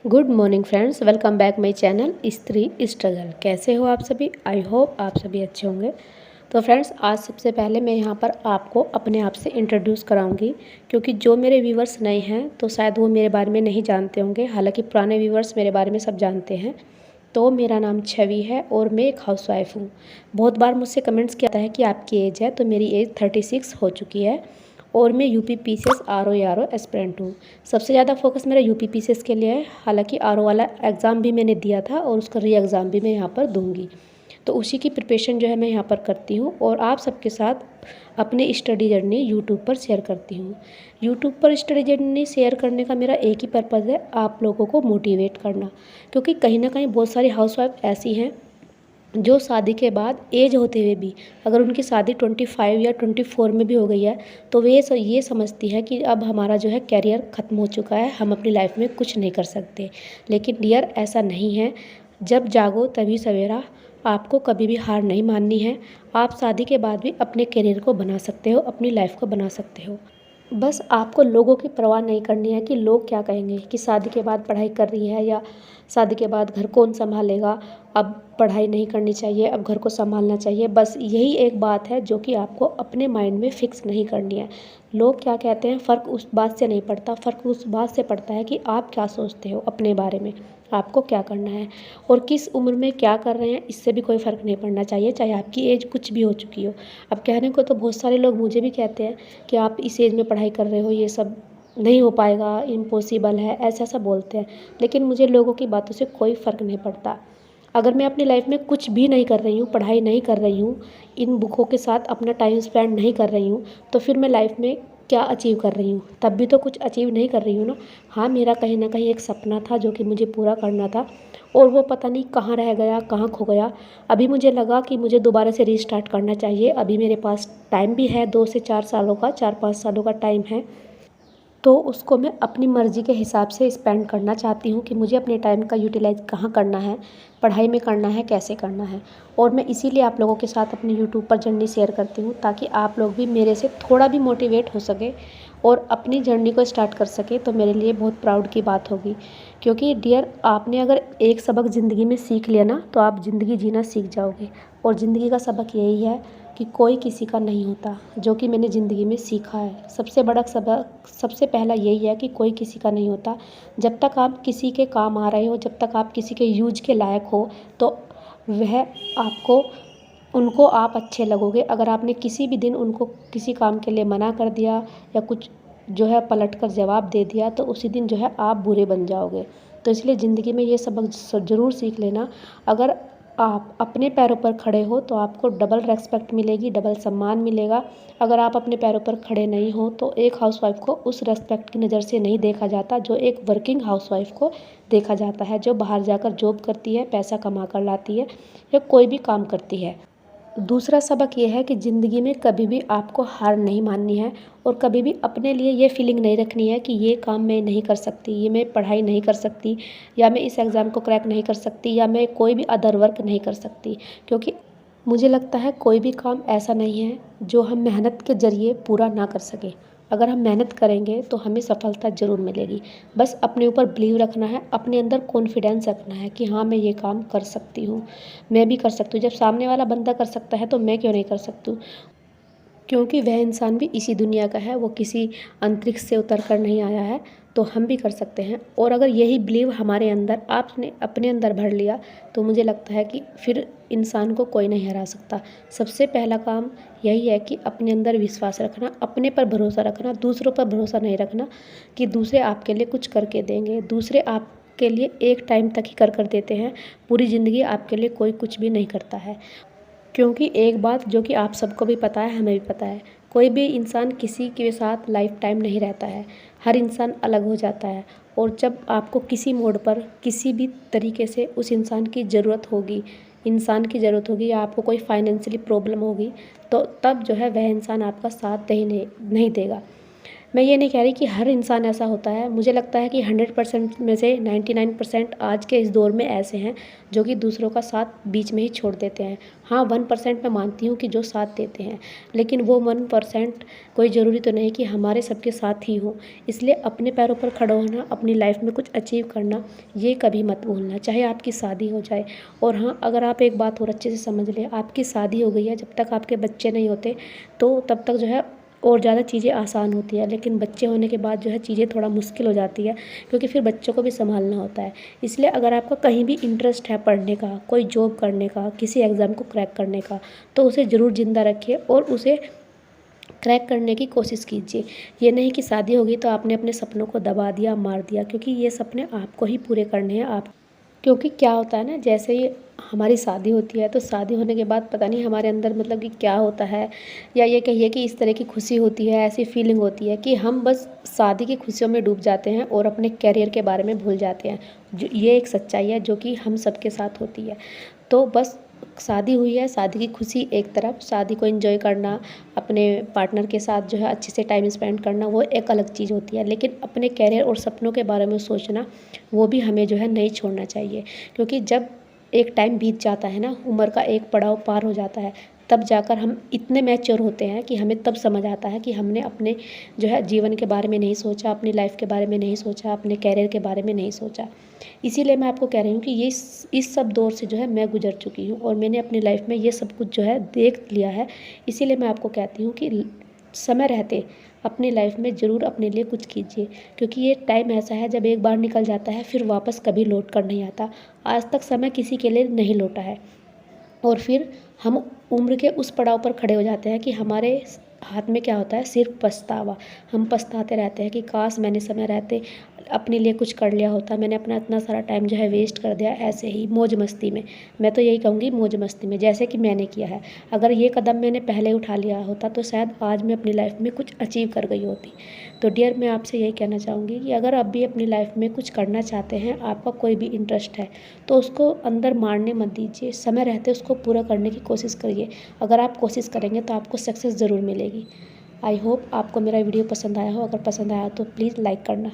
Good morning friends, welcome back my channel स्त्री struggle. कैसे हो आप सभी? आई होप आप सभी अच्छे होंगे। तो फ्रेंड्स, आज सबसे पहले मैं यहाँ पर आपको अपने आप से इंट्रोड्यूस कराऊंगी, क्योंकि जो मेरे व्यूवर्स नए हैं तो शायद वो मेरे बारे में नहीं जानते होंगे। हालांकि पुराने व्यूवर्स मेरे बारे में सब जानते हैं। तो मेरा नाम छवि है और मैं एक हाउसवाइफ हूँ। बहुत बार मुझसे कमेंट्स किया है कि आपकी एज है, तो मेरी एज 36 हो चुकी है और मैं UP PCS R O aspirant हूँ। सबसे ज़्यादा फोकस मेरा यूपी पीसीएस के लिए है। हालांकि आर वाला एग्ज़ाम भी मैंने दिया था और उसका री एग्ज़ाम भी मैं यहाँ पर दूँगी। तो उसी की प्रिपरेशन जो है मैं यहाँ पर करती हूँ और आप सबके साथ अपनी स्टडी जर्नी यूट्यूब पर शेयर करती हूँ। यूट्यूब पर स्टडी जर्नी शेयर करने का मेरा एक ही पर्पज़ है, आप लोगों को मोटिवेट करना। क्योंकि कहीं ना कहीं बहुत सारी हाउसवाइफ ऐसी हैं जो शादी के बाद एज होते हुए भी, अगर उनकी शादी 25 या 24 में भी हो गई है, तो वे ये समझती है कि अब हमारा जो है कैरियर ख़त्म हो चुका है, हम अपनी लाइफ में कुछ नहीं कर सकते। लेकिन डियर, ऐसा नहीं है। जब जागो तभी सवेरा। आपको कभी भी हार नहीं माननी है। आप शादी के बाद भी अपने करियर को बना सकते हो, अपनी लाइफ को बना सकते हो। बस आपको लोगों की परवाह नहीं करनी है कि लोग क्या कहेंगे, कि शादी के बाद पढ़ाई कर रही है या शादी के बाद घर कौन संभालेगा, अब पढ़ाई नहीं करनी चाहिए, अब घर को संभालना चाहिए। बस यही एक बात है जो कि आपको अपने माइंड में फ़िक्स नहीं करनी है। लोग क्या कहते हैं, फ़र्क उस बात से नहीं पड़ता। फ़र्क उस बात से पड़ता है कि आप क्या सोचते हो अपने बारे में, आपको क्या करना है और किस उम्र में क्या कर रहे हैं। इससे भी कोई फ़र्क नहीं पड़ना चाहिए, चाहे आपकी एज कुछ भी हो चुकी हो। अब कहने को तो बहुत सारे लोग मुझे भी कहते हैं कि आप इस एज में पढ़ाई कर रहे हो, ये सब नहीं हो पाएगा, इम्पॉसिबल है, ऐसा ऐसा बोलते हैं। लेकिन मुझे लोगों की बातों से कोई फ़र्क नहीं पड़ता। अगर मैं अपनी लाइफ में कुछ भी नहीं कर रही हूँ, पढ़ाई नहीं कर रही हूँ, इन बुकों के साथ अपना टाइम स्पेंड नहीं कर रही हूँ, तो फिर मैं लाइफ में क्या अचीव कर रही हूँ? तब भी तो कुछ अचीव नहीं कर रही हूँ ना। हाँ, मेरा कहीं ना कहीं एक सपना था जो कि मुझे पूरा करना था और वो पता नहीं कहाँ रह गया, कहाँ खो गया। अभी मुझे लगा कि मुझे दोबारा से रीस्टार्ट करना चाहिए। अभी मेरे पास टाइम भी है, 2 से 4 सालों का, 4-5 सालों का टाइम है। तो उसको मैं अपनी मर्ज़ी के हिसाब से स्पेंड करना चाहती हूँ कि मुझे अपने टाइम का यूटिलाइज़ कहाँ करना है, पढ़ाई में करना है, कैसे करना है। और मैं इसीलिए आप लोगों के साथ अपनी यूट्यूब पर जर्नी शेयर करती हूँ, ताकि आप लोग भी मेरे से थोड़ा भी मोटिवेट हो सके और अपनी जर्नी को स्टार्ट कर सके। तो मेरे लिए बहुत प्राउड की बात होगी। क्योंकि डियर, आपने अगर एक सबक ज़िंदगी में सीख लिया ना, तो आप ज़िंदगी जीना सीख जाओगे। और ज़िंदगी का सबक यही है कि कोई किसी का नहीं होता, जो कि मैंने ज़िंदगी में सीखा है। सबसे बड़ा सबक, सबसे पहला यही है कि कोई किसी का नहीं होता। जब तक आप किसी के काम आ रहे हो, जब तक आप किसी के यूज के लायक हो, तो वह आपको, उनको आप अच्छे लगोगे। अगर आपने किसी भी दिन उनको किसी काम के लिए मना कर दिया या कुछ जो है पलट कर जवाब दे दिया, तो उसी दिन जो है आप बुरे बन जाओगे। तो इसलिए ज़िंदगी में ये सबक ज़रूर सीख लेना। अगर आप अपने पैरों पर खड़े हो तो आपको डबल रेस्पेक्ट मिलेगी, डबल सम्मान मिलेगा। अगर आप अपने पैरों पर खड़े नहीं हो तो एक हाउसवाइफ को उस रेस्पेक्ट की नज़र से नहीं देखा जाता जो एक वर्किंग हाउसवाइफ को देखा जाता है, जो बाहर जाकर जॉब करती है, पैसा कमा कर लाती है या कोई भी काम करती है। दूसरा सबक ये है कि ज़िंदगी में कभी भी आपको हार नहीं माननी है और कभी भी अपने लिए ये फीलिंग नहीं रखनी है कि ये काम मैं नहीं कर सकती, ये मैं पढ़ाई नहीं कर सकती, या मैं इस एग्ज़ाम को क्रैक नहीं कर सकती, या मैं कोई भी अदर वर्क नहीं कर सकती। क्योंकि मुझे लगता है कोई भी काम ऐसा नहीं है जो हम मेहनत के ज़रिए पूरा ना कर सकें। अगर हम मेहनत करेंगे तो हमें सफलता ज़रूर मिलेगी। बस अपने ऊपर बिलीव रखना है, अपने अंदर कॉन्फिडेंस रखना है कि हाँ, मैं ये काम कर सकती हूँ, मैं भी कर सकती हूँ। जब सामने वाला बंदा कर सकता है तो मैं क्यों नहीं कर सकती हूँ? क्योंकि वह इंसान भी इसी दुनिया का है, वो किसी अंतरिक्ष से उतर कर नहीं आया है। तो हम भी कर सकते हैं। और अगर यही बिलीव हमारे अंदर, आपने अपने अंदर भर लिया, तो मुझे लगता है कि फिर इंसान को कोई नहीं हरा सकता। सबसे पहला काम यही है कि अपने अंदर विश्वास रखना, अपने पर भरोसा रखना, दूसरों पर भरोसा नहीं रखना कि दूसरे आपके लिए कुछ करके देंगे। दूसरे आपके लिए एक टाइम तक ही कर देते हैं, पूरी ज़िंदगी आपके लिए कोई कुछ भी नहीं करता है। क्योंकि एक बात जो कि आप सबको भी पता है, हमें भी पता है, कोई भी इंसान किसी के साथ लाइफ टाइम नहीं रहता है। हर इंसान अलग हो जाता है। और जब आपको किसी मोड़ पर किसी भी तरीके से उस इंसान की ज़रूरत होगी, या आपको कोई फाइनेंशियली प्रॉब्लम होगी, तो तब जो है वह इंसान आपका साथ नहीं देगा। मैं ये नहीं कह रही कि हर इंसान ऐसा होता है, मुझे लगता है कि 100% में से 99% आज के इस दौर में ऐसे हैं जो कि दूसरों का साथ बीच में ही छोड़ देते हैं। हाँ, 1% मैं मानती हूँ कि जो साथ देते हैं, लेकिन वो 1% कोई ज़रूरी तो नहीं कि हमारे सबके साथ ही हो। इसलिए अपने पैरों पर खड़ा होना, अपनी लाइफ में कुछ अचीव करना, ये कभी मत भूलना, चाहे आपकी शादी हो जाए। और हाँ, अगर आप एक बात और अच्छे से समझ लें, आपकी शादी हो गई है, जब तक आपके बच्चे नहीं होते तो तब तक जो है और ज़्यादा चीज़ें आसान होती है, लेकिन बच्चे होने के बाद जो है चीज़ें थोड़ा मुश्किल हो जाती है, क्योंकि फिर बच्चों को भी संभालना होता है। इसलिए अगर आपका कहीं भी इंटरेस्ट है पढ़ने का, कोई जॉब करने का, किसी एग्ज़ाम को क्रैक करने का, तो उसे ज़रूर ज़िंदा रखिए और उसे क्रैक करने की कोशिश कीजिए। ये नहीं कि शादी होगी तो आपने अपने सपनों को दबा दिया, मार दिया, क्योंकि ये सपने आपको ही पूरे करने हैं। आप क्योंकि क्या होता है ना, जैसे ही हमारी शादी होती है तो शादी होने के बाद पता नहीं हमारे अंदर मतलब कि क्या होता है, या ये कहिए कि इस तरह की खुशी होती है, ऐसी फीलिंग होती है कि हम बस शादी की खुशियों में डूब जाते हैं और अपने करियर के बारे में भूल जाते हैं। जो ये एक सच्चाई है जो कि हम सबके साथ होती है। तो बस शादी हुई है, शादी की खुशी एक तरफ, शादी को एंजॉय करना, अपने पार्टनर के साथ जो है अच्छे से टाइम स्पेंड करना, वो एक अलग चीज़ होती है। लेकिन अपने करियर और सपनों के बारे में सोचना, वो भी हमें जो है नहीं छोड़ना चाहिए। क्योंकि जब एक टाइम बीत जाता है ना, उम्र का एक पड़ाव पार हो जाता है, तब जाकर हम इतने मैच्योर होते हैं कि हमें तब समझ आता है कि हमने अपने जो है जीवन के बारे में नहीं सोचा, अपनी लाइफ के बारे में नहीं सोचा, अपने कैरियर के बारे में नहीं सोचा। इसीलिए मैं आपको कह रही हूँ कि ये इस सब दौर से जो है मैं गुजर चुकी हूँ और मैंने अपनी लाइफ में ये सब कुछ जो है देख लिया है। इसीलिए मैं आपको कहती हूँ कि समय रहते अपनी लाइफ में ज़रूर अपने लिए कुछ कीजिए, क्योंकि ये टाइम ऐसा है जब एक बार निकल जाता है फिर वापस कभी लौट कर नहीं आता। आज तक समय किसी के लिए नहीं लौटा है और फिर हम उम्र के उस पड़ाव पर खड़े हो जाते हैं कि हमारे हाथ में क्या होता है, सिर्फ पछतावा। हम पछताते रहते हैं कि काश मैंने समय रहते अपने लिए कुछ कर लिया होता, मैंने अपना इतना सारा टाइम जो है वेस्ट कर दिया ऐसे ही मौज मस्ती में। मैं तो यही कहूँगी, मौज मस्ती में, जैसे कि मैंने किया है। अगर ये कदम मैंने पहले उठा लिया होता तो शायद आज मैं अपनी लाइफ में कुछ अचीव कर गई होती। तो डियर, मैं आपसे यही कहना चाहूँगी कि अगर आप भी अपनी लाइफ में कुछ करना चाहते हैं, आपका कोई भी इंटरेस्ट है, तो उसको अंदर मारने मत दीजिए, समय रहते उसको पूरा करने की कोशिश करिए। अगर आप कोशिश करेंगे तो आपको सक्सेस ज़रूर मिलेगी। आई होप आपको मेरा वीडियो पसंद आया हो। अगर पसंद आया तो प्लीज़ लाइक करना।